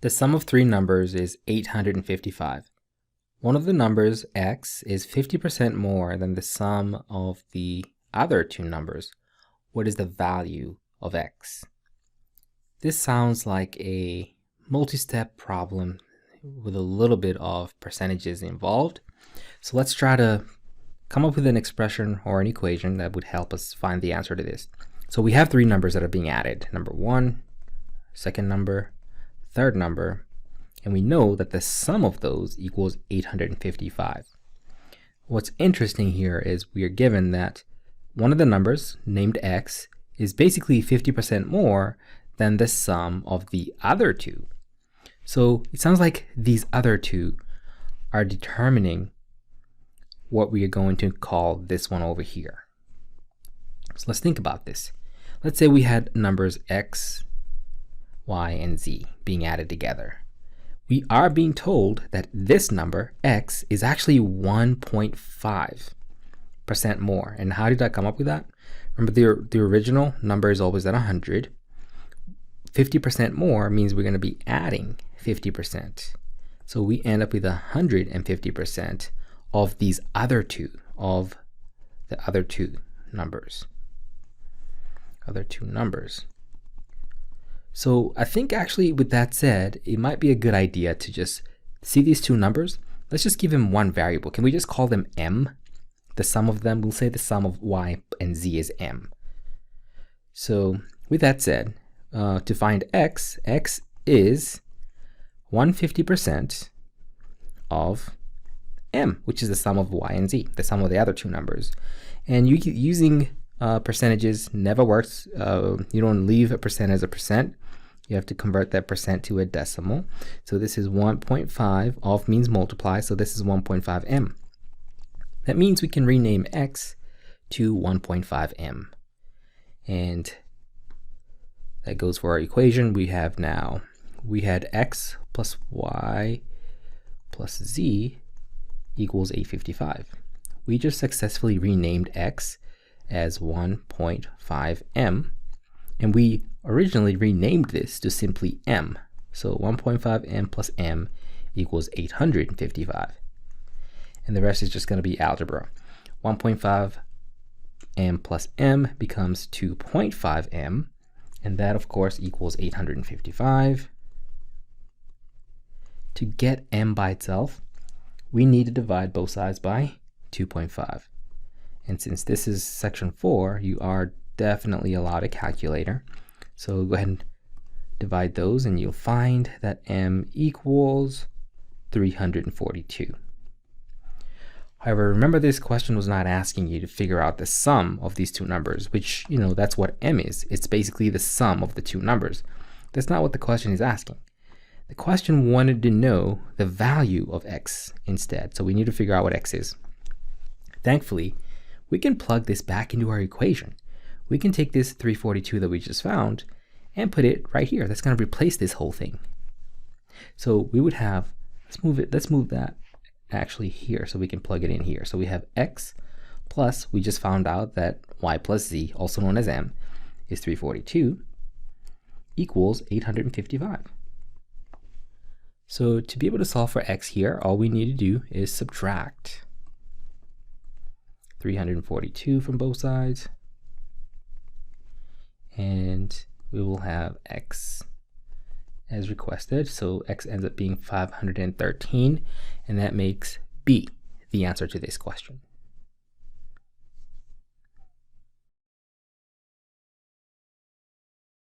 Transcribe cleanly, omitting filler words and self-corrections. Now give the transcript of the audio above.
The sum of three numbers is 855. One of the numbers, x, is 50% more than the sum of the other two numbers. What is the value of x? This sounds like a multi-step problem with a little bit of percentages involved. So let's try to come up with an expression or an equation that would help us find the answer to this. So we have three numbers that are being added. Number 1, second number, third number, and we know that the sum of those equals 855. What's interesting here is we are given that one of the numbers, named x, is basically 50% more than the sum of the other two. So it sounds like these other two are determining what we are going to call this one over here. So let's think about this. Let's say we had numbers x, y, and z being added together. We are being told that this number, x, is actually 1.5% more. And how did I come up with that? Remember, the original number is always at 100. 50% more means we're going to be adding 50%. So we end up with 150% of these other two, of the other two numbers. So I think actually with that said, it might be a good idea to just see these two numbers. Let's just give them one variable. Can we just call them m? The sum of them, we'll say the sum of y and z is m. So with that said, to find x, x is 150% of m, which is the sum of y and z, the sum of the other two numbers. And using percentages never works. You don't leave a percent as a percent. You have to convert that percent to a decimal. So this is 1.5. Of means multiply, so this is 1.5m. That means we can rename x to 1.5m. And that goes for our equation. We had x plus y plus z equals 855. We just successfully renamed x as 1.5m, and we originally renamed this to simply m. So 1.5m plus m equals 855. And the rest is just going to be algebra. 1.5m plus m becomes 2.5m, and that of course equals 855. To get m by itself, we need to divide both sides by 2.5. And since this is section 4, you are definitely allowed a calculator. So go ahead and divide those and you'll find that m equals 342. However, remember this question was not asking you to figure out the sum of these two numbers, which, that's what m is. It's basically the sum of the two numbers. That's not what the question is asking. The question wanted to know the value of x instead. So we need to figure out what x is. Thankfully, we can plug this back into our equation. We can take this 342 that we just found and put it right here. That's going to replace this whole thing. So we would have, let's move that actually here so we can plug it in here. So we have x plus, we just found out that y plus z, also known as m, is 342 equals 855. So to be able to solve for x here, all we need to do is subtract 342 from both sides, and we will have x as requested. So x ends up being 513, and that makes B the answer to this question.